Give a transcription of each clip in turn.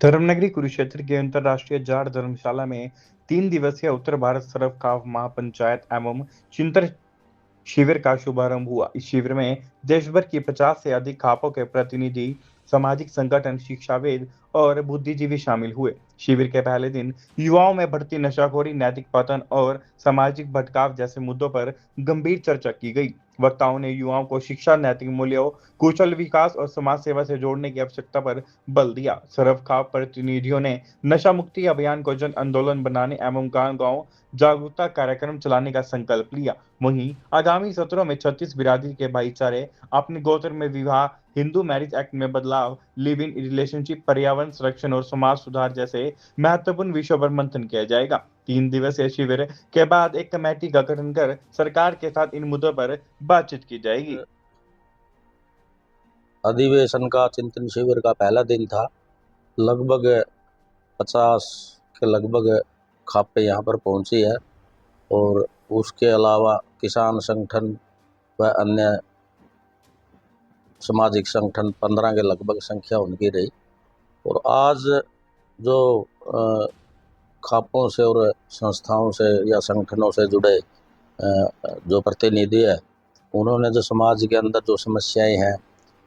धर्मनगरी कुरुक्षेत्र की अंतर्राष्ट्रीय जाट धर्मशाला में 3 दिवसीय उत्तर भारत सर्व खाप महापंचायत एवं चिंतन शिविर का शुभारंभ हुआ। इस शिविर में देश भर की 50 से अधिक खापों के प्रतिनिधि, सामाजिक संगठन, शिक्षाविद और बुद्धिजीवी शामिल हुए। शिविर के पहले दिन युवाओं में बढ़ती नशाखोरी, नैतिक पतन और सामाजिक भटकाव जैसे मुद्दों पर गंभीर चर्चा की गई। वक्ताओं ने युवाओं को शिक्षा, नैतिक मूल्यों, कौशल विकास और समाज सेवा से जोड़ने की आवश्यकता पर बल दिया। सर्व खाप प्रतिनिधियों ने नशा मुक्ति अभियान को जन आंदोलन बनाने एवं गांव-गांव जागरूकता कार्यक्रम चलाने का संकल्प लिया। वहीं आगामी सत्रों में 36 बिरादरी के भाईचारे, अपने गोत्र में विवाह, हिंदू मैरिज एक्ट में बदलाव, लिव इन रिलेशनशिप, पर्यावरण संरक्षण और समाज सुधार जैसे महत्वपूर्ण विषयों पर मंथन किया जाएगा। 3 दिवसीय शिविर के बाद एक कमेटी का गठन कर सरकार के साथ इन मुद्दों पर बातचीत की जाएगी। अधिवेशन का चिंतन शिविर का पहला दिन था। लगभग 50 के लगभग खापे यहाँ पर पहुँची है और उसके अलावा किसान संगठन व अन्य सामाजिक संगठन 15 के लगभग संख्या उनकी रही। और आज जो खापों से और संस्थाओं से या संगठनों से जुड़े जो प्रतिनिधि है, उन्होंने जो समाज के अंदर जो समस्याएं हैं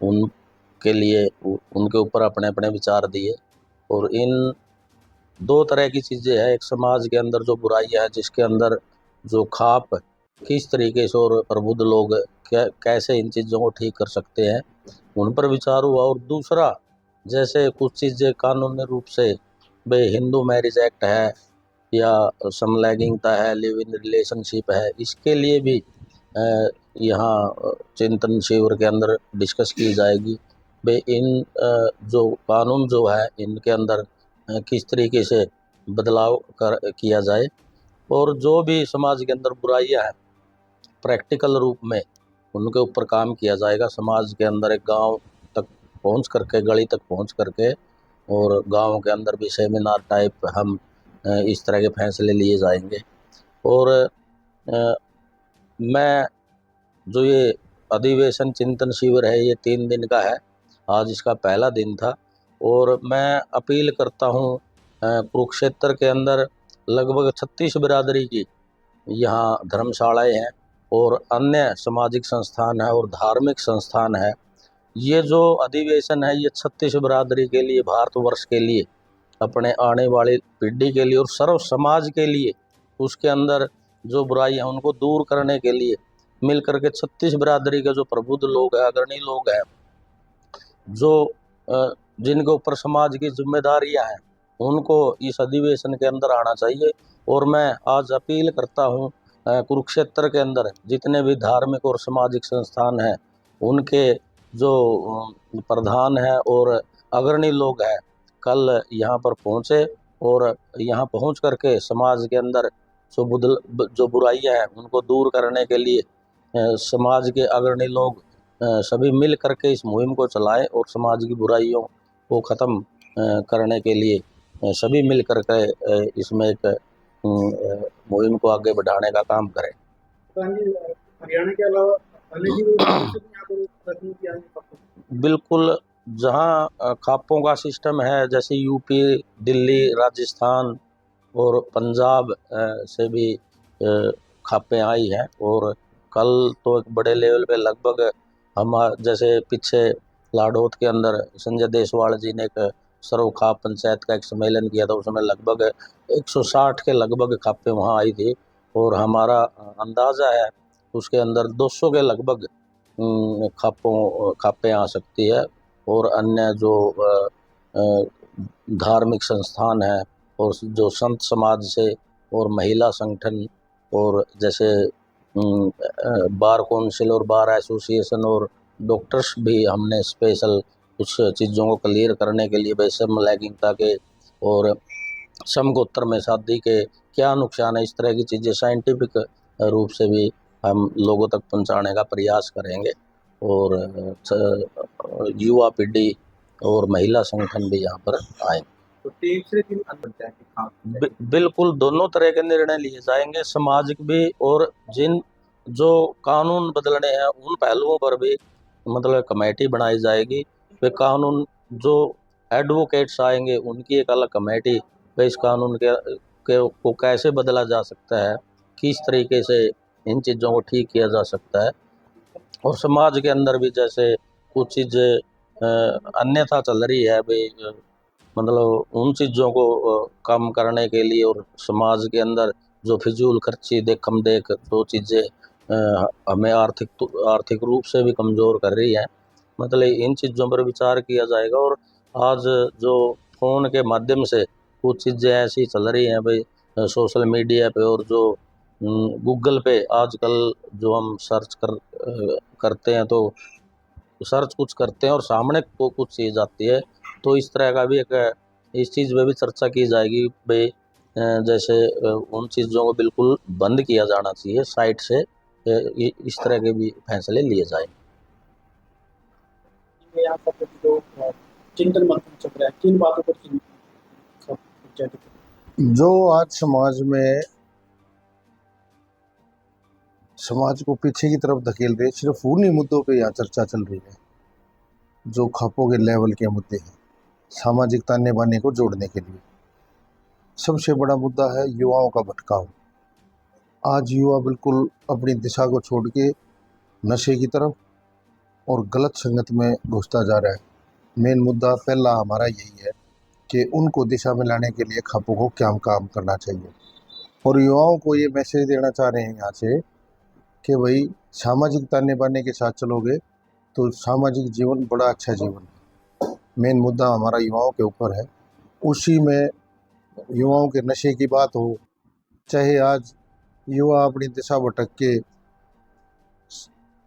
उनके लिए उनके ऊपर अपने अपने विचार दिए। और इन दो तरह की चीज़ें हैं, एक समाज के अंदर जो बुराइयां है जिसके अंदर जो खाप किस तरीके से और प्रबुद्ध लोग कैसे इन चीज़ों को ठीक कर सकते हैं, उन पर विचार हुआ। और दूसरा, जैसे कुछ चीज़ें कानूनी रूप से भाई हिंदू मैरिज एक्ट है या समलैंगिकता है, लिव इन रिलेशनशिप है, इसके लिए भी यहाँ चिंतन शिविर के अंदर डिस्कस की जाएगी। भाई इन जो कानून जो है इनके अंदर किस तरीके से बदलाव किया जाए और जो भी समाज के अंदर बुराइयां हैं प्रैक्टिकल रूप में उनके ऊपर काम किया जाएगा। समाज के अंदर एक गांव तक पहुंच करके, गली तक पहुंच करके और गांव के अंदर भी सेमिनार टाइप हम इस तरह के फैसले लिए जाएंगे। और मैं जो ये अधिवेशन चिंतन शिविर है ये 3 दिन का है, आज इसका पहला दिन था। और मैं अपील करता हूँ, कुरुक्षेत्र के अंदर लगभग 36 बिरादरी की यहाँ धर्मशालाएँ हैं और अन्य सामाजिक संस्थान है और धार्मिक संस्थान है। ये जो अधिवेशन है ये 36 बिरादरी के लिए, भारतवर्ष के लिए, अपने आने वाली पीढ़ी के लिए और सर्व समाज के लिए, उसके अंदर जो बुराई है उनको दूर करने के लिए मिल करके 36 बिरादरी के जो प्रबुद्ध लोग हैं, अग्रणी लोग हैं, जो जिनके ऊपर समाज की जिम्मेदारियां हैं, उनको इस अधिवेशन के अंदर आना चाहिए। और मैं आज अपील करता हूं, कुरुक्षेत्र के अंदर जितने भी धार्मिक और सामाजिक संस्थान हैं उनके जो प्रधान हैं और अग्रणी लोग हैं, कल यहाँ पर पहुँचे और यहाँ पहुँच करके समाज के अंदर जो बुराइयां हैं उनको दूर करने के लिए समाज के अग्रणी लोग सभी मिल करके इस मुहिम को चलाएं और समाज की बुराइयों को ख़त्म करने के लिए सभी मिल करके इसमें एक मुहिम को आगे बढ़ाने का काम करें। हरियाणा के अलावा अन्य जिलों से भी यहाँ पर प्रतिनिधि आएंगे? बिल्कुल, जहाँ खापों का सिस्टम है जैसे यूपी, दिल्ली, राजस्थान और पंजाब से भी खापें आई हैं। और कल तो एक बड़े लेवल पे लगभग हम जैसे पीछे लाडौत के अंदर संजय देशवाल जी ने एक सर्व खाप पंचायत का एक सम्मेलन किया था, उसमें लगभग 160 के लगभग खापें वहाँ आई थी। और हमारा अंदाज़ा है उसके अंदर 200 के लगभग खापें आ सकती है। और अन्य जो धार्मिक संस्थान है और जो संत समाज से और महिला संगठन और जैसे बार काउंसिल और बार एसोसिएशन और डॉक्टर्स भी हमने स्पेशल कुछ चीज़ों को क्लियर करने के लिए वैसे समलैंगिकता के और समगोत्र में शादी के क्या नुकसान है, इस तरह की चीज़ें साइंटिफिक रूप से भी हम लोगों तक पहुंचाने का प्रयास करेंगे। और युवा पीढ़ी और महिला संगठन भी यहाँ पर आए। तो तीसरे दिन पंचायत बिल्कुल दोनों तरह के निर्णय लिए जाएंगे, सामाजिक भी और जिन जो कानून बदलने हैं उन पहलुओं पर भी मतलब कमेटी बनाई जाएगी। वे कानून जो एडवोकेट्स आएंगे, उनकी एक अलग कमेटी पे इस कानून को कैसे बदला जा सकता है, किस तरीके से इन चीज़ों को ठीक किया जा सकता है। और समाज के अंदर भी जैसे कुछ चीज़ें अन्यथा चल रही है भाई, मतलब उन चीज़ों को कम करने के लिए, और समाज के अंदर जो फिजूल खर्ची देखम देख जो चीज़ें हमें आर्थिक रूप से भी कमज़ोर कर रही है, मतलब इन चीज़ों पर विचार किया जाएगा। और आज जो फ़ोन के माध्यम से कुछ चीज़ें ऐसी चल रही हैं भाई, सोशल मीडिया पे और जो गूगल पे आजकल जो हम करते हैं, तो सर्च कुछ करते हैं और सामने को कुछ चीज़ आती है। तो इस तरह का भी एक इस चीज़ में भी चर्चा की जाएगी भाई, जैसे उन चीज़ों को बिल्कुल बंद किया जाना चाहिए साइट से, इस तरह के भी फैसले लिए जाए। यहाँ पर जो चिंतन मंथन चल रहा है, किन बातों पर जो आज समाज को पीछे की तरफ धकेल रहे, सिर्फ उन्हीं मुद्दों पे यहाँ चर्चा चल रही है जो खापों के लेवल के मुद्दे हैं, सामाजिक ताने बाने को जोड़ने के लिए। सबसे बड़ा मुद्दा है युवाओं का भटकाव। आज युवा बिल्कुल अपनी दिशा को छोड़ के नशे की तरफ और गलत संगत में घुसता जा रहा है। मेन मुद्दा पहला हमारा यही है कि उनको दिशा में लाने के लिए खापों को क्या काम करना चाहिए, और युवाओं को ये मैसेज देना चाह रहे हैं यहाँ से कि भाई सामाजिक ताने बाने के साथ चलोगे तो सामाजिक जीवन बड़ा अच्छा जीवन है। मेन मुद्दा हमारा युवाओं के ऊपर है। उसी में युवाओं के नशे की बात हो, चाहे आज युवा अपनी दिशा भटक के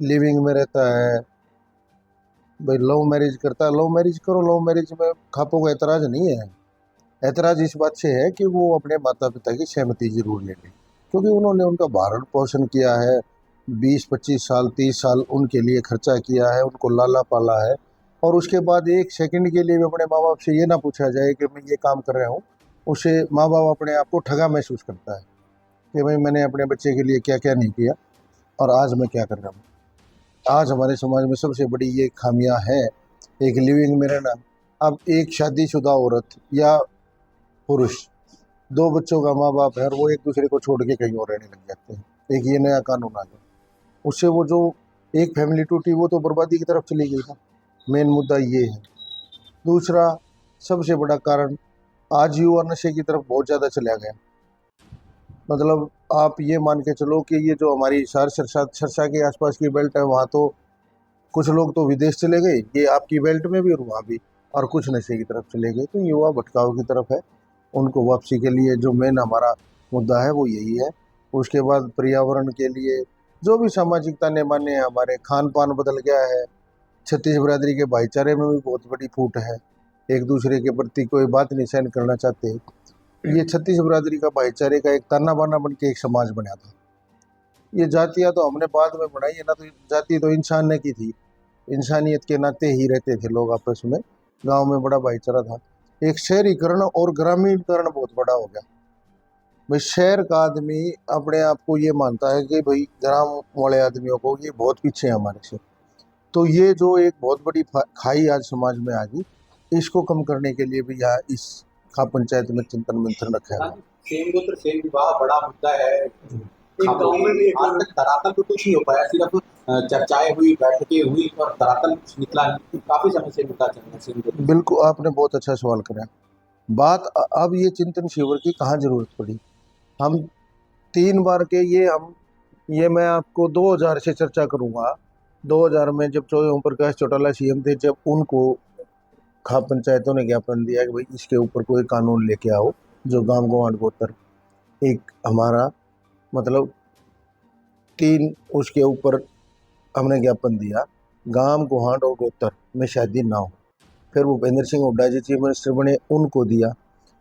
लिविंग में रहता है, भाई लव मैरिज करता है, लव मैरिज करो, लव मैरिज में खापों का एतराज़ नहीं है। एतराज़ इस बात से है कि वो अपने माता पिता की सहमति जरूर ले लें, क्योंकि उन्होंने उनका भरण पोषण किया है, 20-25 साल 30 साल उनके लिए खर्चा किया है, उनको लाला पाला है, और उसके बाद एक सेकंड के लिए भी अपने माँ बाप से ये ना पूछा जाए कि मैं ये काम कर रहा हूँ, उससे माँ बाप अपने आप को ठगा महसूस करता है कि भाई मैंने अपने बच्चे के लिए क्या क्या नहीं किया और आज मैं क्या कर रहा हूँ। आज हमारे समाज में सबसे बड़ी ये खामियां हैं, एक लिविंग में रहना। अब एक शादीशुदा औरत या पुरुष, 2 बच्चों का माँ बाप है, और वो एक दूसरे को छोड़ के कहीं और रहने लग जाते हैं। एक ये नया कानून आ गया, उससे वो जो एक फैमिली टूटी वो तो बर्बादी की तरफ चली गई ना। मेन मुद्दा ये है। दूसरा सबसे बड़ा कारण, आज युवा नशे की तरफ बहुत ज़्यादा चला गया। मतलब आप ये मान के चलो कि ये जो हमारी सरसा के आसपास की बेल्ट है, वहाँ तो कुछ लोग तो विदेश चले गए, ये आपकी बेल्ट में भी और वहाँ भी, और कुछ नशे की तरफ चले गए। तो युवा भटकाव की तरफ है। उनको वापसी के लिए जो मेन हमारा मुद्दा है वो यही है। उसके बाद पर्यावरण के लिए जो भी सामाजिक ताने बाने हैं, हमारे खान पान बदल गया है। छत्तीस बिरादरी के भाईचारे में भी बहुत बड़ी फूट है, एक दूसरे के प्रति कोई बात नहीं सहन करना चाहते। ये छत्तीस बिरादरी का भाईचारे का एक ताना बाना बन के एक समाज बना था। ये जातियाँ तो हमने बाद में बनाई है ना, तो जाति तो इंसान ने की थी, इंसानियत के नाते ही रहते थे लोग आपस में। गांव में बड़ा भाईचारा था। एक शहरीकरण और ग्रामीणकरण बहुत बड़ा हो गया। भाई शहर का आदमी अपने आप को ये मानता है कि भाई ग्राम वाले आदमियों को ये बहुत पीछे है हमारे से। तो ये जो एक बहुत बड़ी खाई आज समाज में आ गई, इसको कम करने के लिए भी यहाँ इस खाप पंचायत में चिंतन मंथन रखा है। सेम गोत्र सेम विवाह बड़ा मुद्दा है। एक गांव में भी आज तक धरातल पे कुछ नहीं हो पाया, सिर्फ चर्चाएं हुई, बैठकें हुई, और धरातल कुछ निकला नहीं। काफी समय से मुद्दा चल रहा है सेम गोत्र। बिल्कुल, आपने बहुत अच्छा सवाल करा। बात अब ये चिंतन शिविर की कहाँ जरूरत पड़ी। हम 3 बार के ये मैं आपको 2000 से चर्चा करूँगा। 2000 में जब ओम प्रकाश चौटाला सीएम थे, जब उनको खाप पंचायतों ने ज्ञापन दिया कि भाई इसके ऊपर कोई कानून लेके आओ, जो गांव गंवार गोत्र एक हमारा मतलब 3 उसके ऊपर हमने ज्ञापन दिया, गांव गुहांड और गोत्र में शादी ना हो। फिर भूपेंद्र सिंह हुड्डा जी चीफ मिनिस्टर बने, उनको दिया,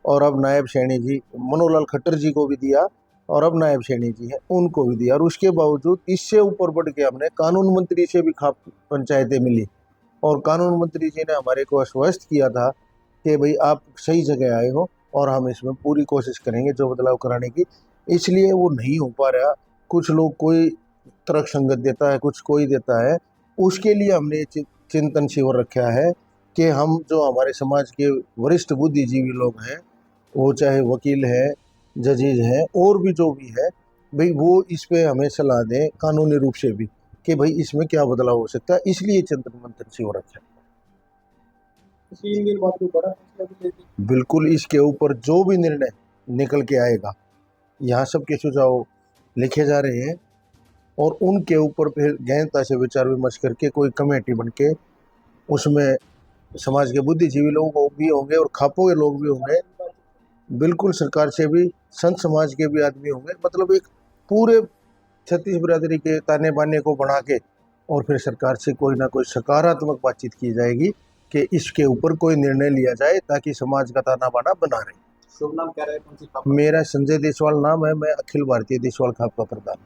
और अब नायब सैनी जी मनोहर खट्टर जी को भी दिया, और अब नायब सैनी जी हैं उनको भी दिया। और उसके बावजूद इससे ऊपर बढ़ के हमने कानून मंत्री से भी खाप पंचायतें मिली, और कानून मंत्री जी ने हमारे को आश्वस्त किया था कि भाई आप सही जगह आए हो और हम इसमें पूरी कोशिश करेंगे जो बदलाव कराने की। इसलिए वो नहीं हो पा रहा। कुछ लोग कोई तर्क संगत देता है, कुछ कोई देता है। उसके लिए हमने चिंतन शिविर रखा है कि हम जो हमारे समाज के वरिष्ठ बुद्धिजीवी लोग हैं, वो चाहे वकील है, जजेज हैं, और भी जो भी है, भाई वो इस पे हमें सलाह दें कानूनी रूप से भी कि भाई इसमें क्या बदलाव हो सकता है। इसलिए चिंतन मंथन शिविर रखा है। 3 दिन बाद कोई बड़ा फैसला भी लेगी। बिल्कुल, इसके ऊपर जो भी निर्णय निकल के आएगा, यहाँ सबके सुझाव लिखे जा रहे हैं और उनके ऊपर फिर गहनता से विचार विमर्श करके कोई कमेटी बन के उसमें समाज के बुद्धिजीवी लोग भी होंगे और खापों के लोग भी होंगे, बिल्कुल सरकार से भी, संत समाज के भी आदमी होंगे, मतलब एक पूरे छत्तीस बिरादरी के ताने बाने को बढ़ा के और फिर सरकार से कोई ना कोई सकारात्मक बातचीत की जाएगी कि इसके ऊपर कोई निर्णय लिया जाए ताकि समाज का ताना बाना बना रहे। शुभ नाम क्या रहे, कौन सी खाप? मेरा संजय देशवाल नाम है, मैं अखिल भारतीय देशवाल खाप का प्रधान।